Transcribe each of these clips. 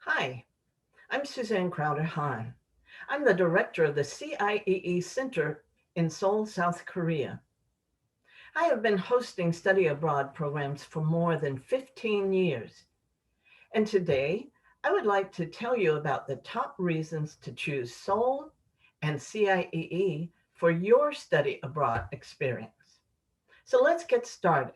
Hi, I'm Suzanne Crowder-Hahn. I'm the director of the CIEE Center in Seoul, South Korea. I have been hosting study abroad programs for more than 15 years. And today, I would like to tell you about the top reasons to choose Seoul and CIEE for your study abroad experience. So let's get started.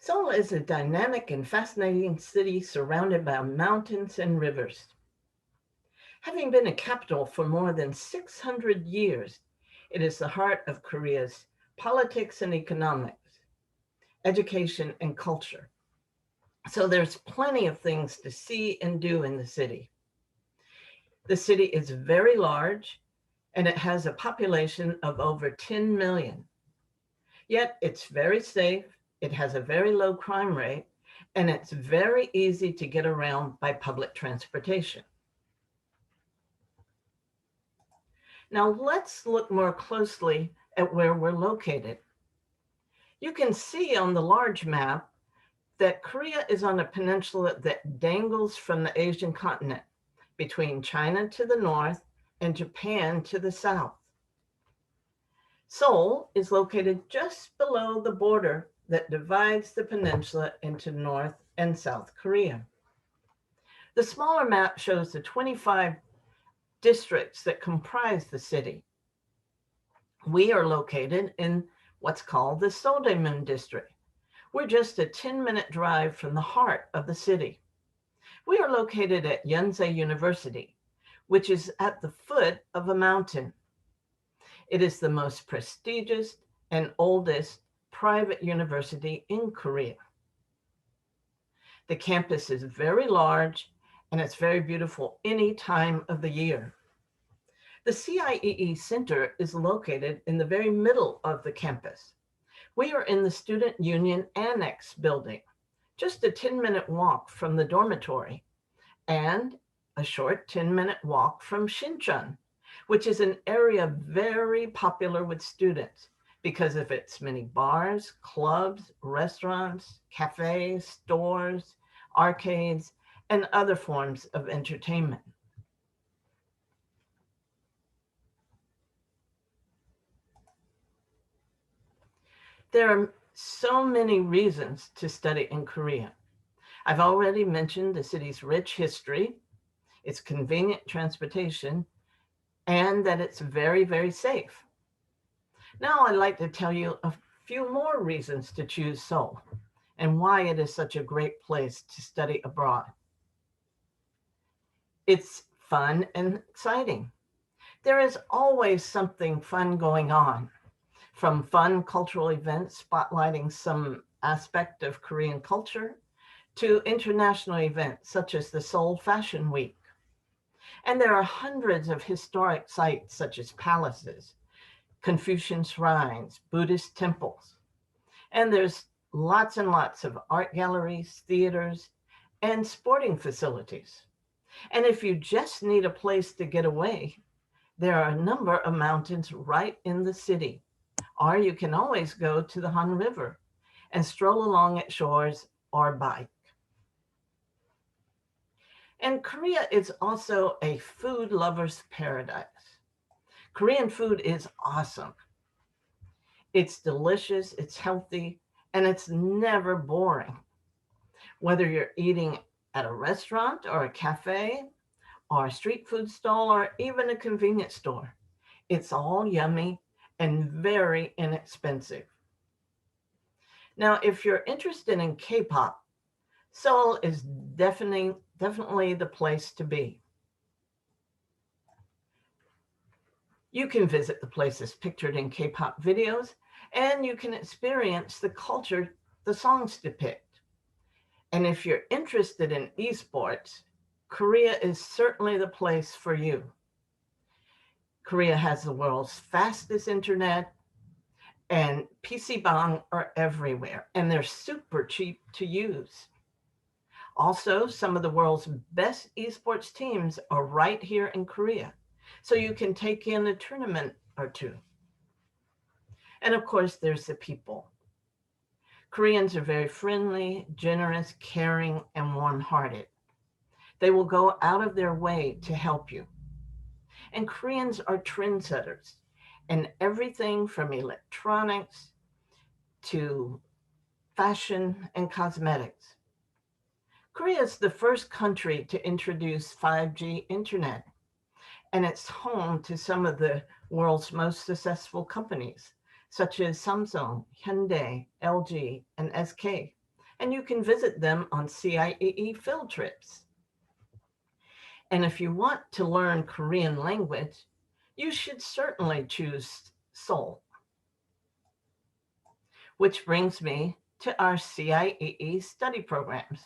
Seoul is a dynamic and fascinating city surrounded by mountains and rivers. Having been a capital for more than 600 years, it is the heart of Korea's politics and economics, education and culture. So there's plenty of things to see and do in the city. The city is very large and it has a population of over 10 million. Yet it's very safe, it has a very low crime rate, and it's very easy to get around by public transportation. Now let's look more closely at where we're located. You can see on the large map that Korea is on a peninsula that dangles from the Asian continent between China to the north and Japan to the south. Seoul is located just below the border that divides the peninsula into North and South Korea. The smaller map shows the 25 districts that comprise the city. We are located in what's called the Seodaemun district. We're just a 10-minute drive from the heart of the city. We are located at Yonsei University, which is at the foot of a mountain. It is the most prestigious and oldest private university in Korea. The campus is very large and it's very beautiful any time of the year. The CIEE Center is located in the very middle of the campus. We are in the Student Union Annex building, just a 10-minute walk from the dormitory, and a short 10-minute walk from Shincheon, which is an area very popular with students because of its many bars, clubs, restaurants, cafes, stores, arcades, and other forms of entertainment. There are so many reasons to study in Korea. I've already mentioned the city's rich history, its convenient transportation, and that it's very, very safe. Now I'd like to tell you a few more reasons to choose Seoul and why it is such a great place to study abroad. It's fun and exciting. There is always something fun going on, from fun cultural events spotlighting some aspect of Korean culture to international events such as the Seoul Fashion Week. And there are hundreds of historic sites such as palaces, Confucian shrines, Buddhist temples. And there's lots and lots of art galleries, theaters, and sporting facilities. And if you just need a place to get away, there are a number of mountains right in the city. Or you can always go to the Han River and stroll along its shores or bike. And Korea is also a food lover's paradise. Korean food is awesome. It's delicious, it's healthy, and it's never boring. Whether you're eating at a restaurant or a cafe or a street food stall or even a convenience store, it's all yummy and very inexpensive. Now, if you're interested in K-pop, Seoul is definitely the place to be. You can visit the places pictured in K-pop videos, and you can experience the culture the songs depict. And if you're interested in esports, Korea is certainly the place for you. Korea has the world's fastest internet, and PC bang are everywhere, and they're super cheap to use. Also, some of the world's best esports teams are right here in Korea, so you can take in a tournament or two. And of course, there's the people. Koreans are very friendly, generous, caring, and warm-hearted. They will go out of their way to help you. And Koreans are trendsetters in everything from electronics to fashion and cosmetics. Korea is the first country to introduce 5G internet, and it's home to some of the world's most successful companies, such as Samsung, Hyundai, LG, and SK. And you can visit them on CIEE field trips. And if you want to learn Korean language, you should certainly choose Seoul. Which brings me to our CIEE study programs.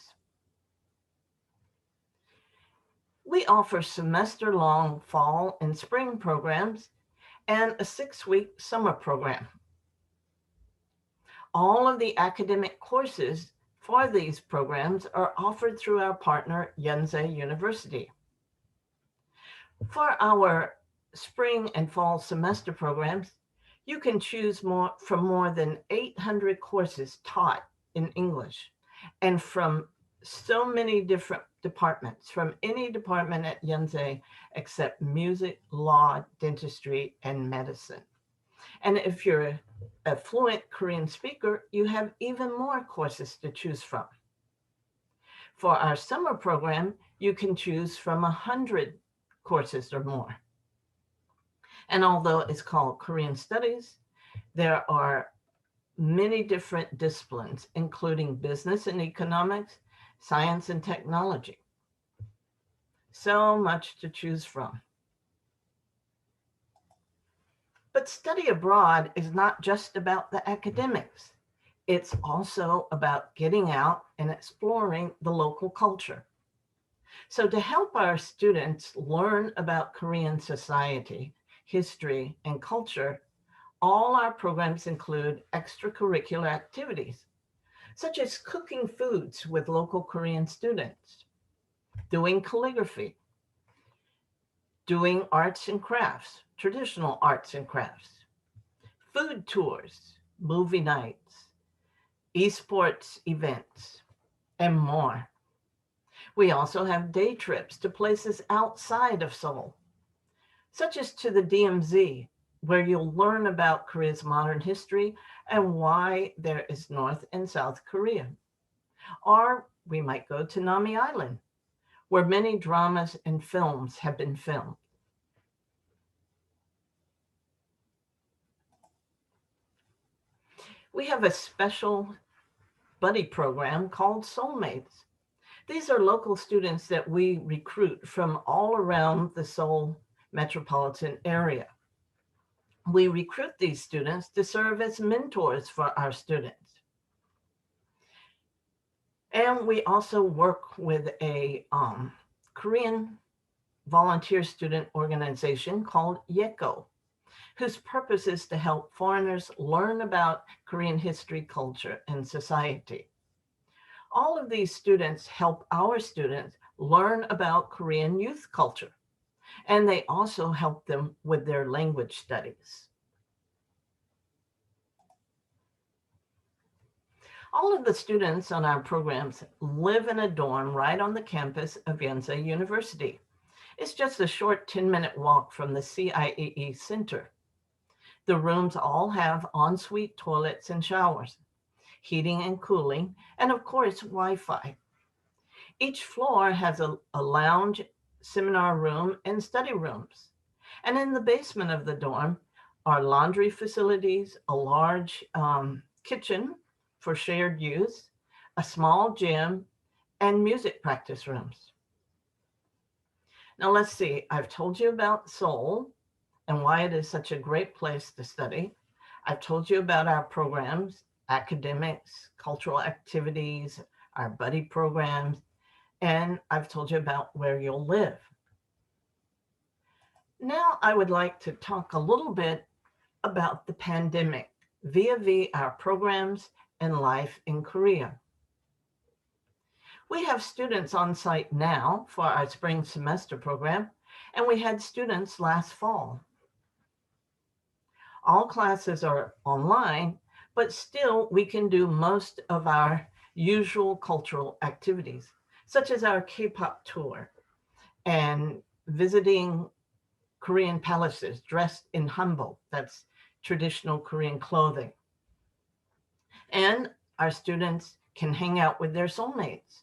We offer semester-long fall and spring programs and a 6-week summer program. All of the academic courses for these programs are offered through our partner, Yonsei University. For our spring and fall semester programs, you can choose from more than 800 courses taught in English and from so many different departments, from any department at Yonsei except music, law, dentistry, and medicine. And if you're a fluent Korean speaker, you have even more courses to choose from. For our summer program, you can choose from 100 courses or more. And although it's called Korean Studies, there are many different disciplines, including business and economics, science and technology. So much to choose from. But study abroad is not just about the academics. It's also about getting out and exploring the local culture. So to help our students learn about Korean society, history, and culture, all our programs include extracurricular activities, such as cooking foods with local Korean students, doing calligraphy, doing arts and crafts, traditional arts and crafts, food tours, movie nights, esports events, and more. We also have day trips to places outside of Seoul, such as to the DMZ, where you'll learn about Korea's modern history and why there is North and South Korea. Or we might go to Nami Island, where many dramas and films have been filmed. We have a special buddy program called Soulmates. These are local students that we recruit from all around the Seoul metropolitan area. We recruit these students to serve as mentors for our students. And we also work with a Korean volunteer student organization called YECO, whose purpose is to help foreigners learn about Korean history, culture, and society. All of these students help our students learn about Korean youth culture, and they also help them with their language studies. All of the students on our programs live in a dorm right on the campus of Yonsei University. It's just a short 10-minute walk from the CIEE Center. The rooms all have ensuite toilets and showers, heating and cooling, and of course, Wi-Fi. Each floor has a lounge, seminar room, and study rooms. And in the basement of the dorm are laundry facilities, a large kitchen for shared use, a small gym, and music practice rooms. Now let's see, I've told you about Seoul, and why it is such a great place to study. I've told you about our programs, academics, cultural activities, our buddy programs, and I've told you about where you'll live. Now I would like to talk a little bit about the pandemic via our programs and life in Korea. We have students on site now for our spring semester program, and we had students last fall. All classes are online, but still we can do most of our usual cultural activities, such as our K-pop tour and visiting Korean palaces dressed in hanbok, that's traditional Korean clothing. And our students can hang out with their soulmates.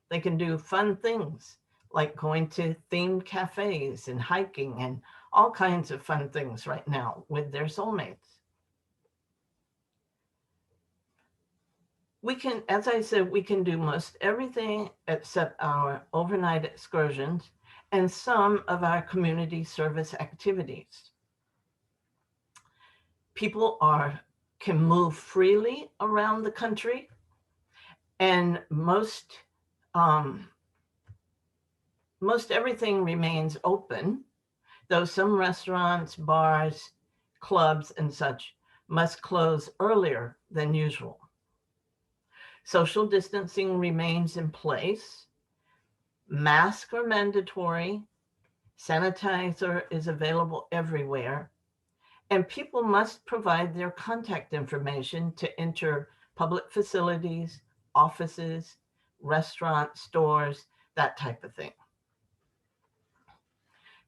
They can do fun things like going to themed cafes and hiking and all kinds of fun things right now with their soulmates. We can, as I said, we can do most everything except our overnight excursions and some of our community service activities. People can move freely around the country, and most everything remains open, though some restaurants, bars, clubs, and such must close earlier than usual. Social distancing remains in place. Masks are mandatory. Sanitizer is available everywhere. And people must provide their contact information to enter public facilities, offices, restaurants, stores, that type of thing.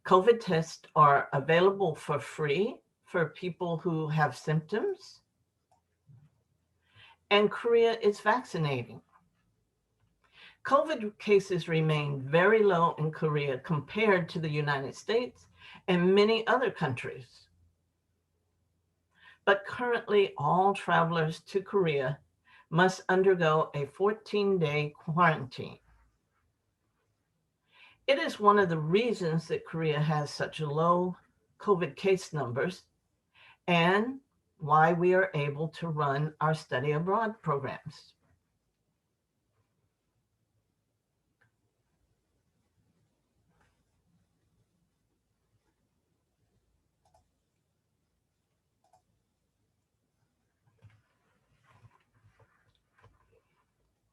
COVID tests are available for free for people who have symptoms. And Korea is vaccinating. COVID cases remain very low in Korea compared to the United States and many other countries. But currently, all travelers to Korea must undergo a 14-day quarantine. It is one of the reasons that Korea has such low COVID case numbers and why we are able to run our study abroad programs.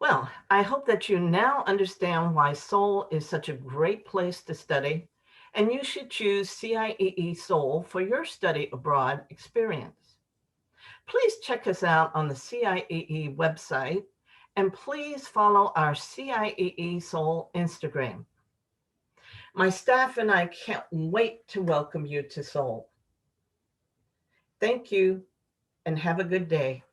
Well, I hope that you now understand why Seoul is such a great place to study, and you should choose CIEE Seoul for your study abroad experience. Please check us out on the CIEE website, and please follow our CIEE Seoul Instagram. My staff and I can't wait to welcome you to Seoul. Thank you, and have a good day.